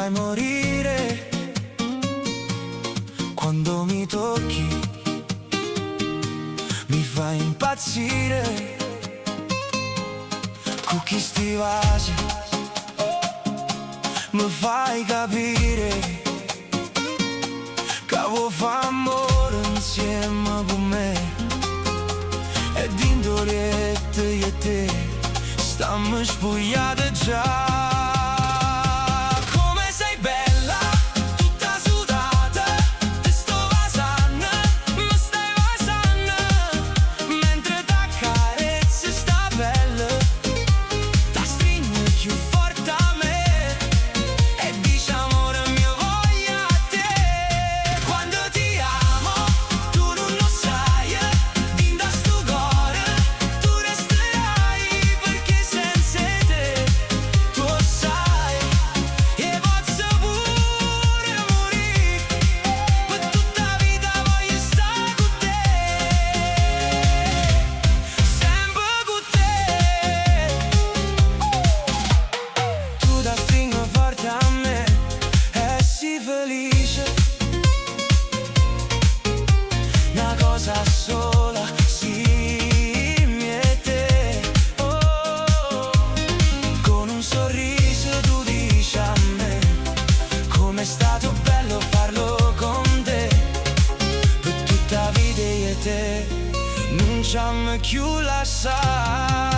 fai morire quando mi tocchi, mi fai impazzire. Con chi stivasi mi fai capire che vuoi fare amore insieme con me. E d'indolette io e te stiamo spogliate già. Una cosa sola, sì, me e te. Oh, con un sorriso tu dici a me com'è stato bello farlo con te. Per tutta vita io e te non ci più lasciare.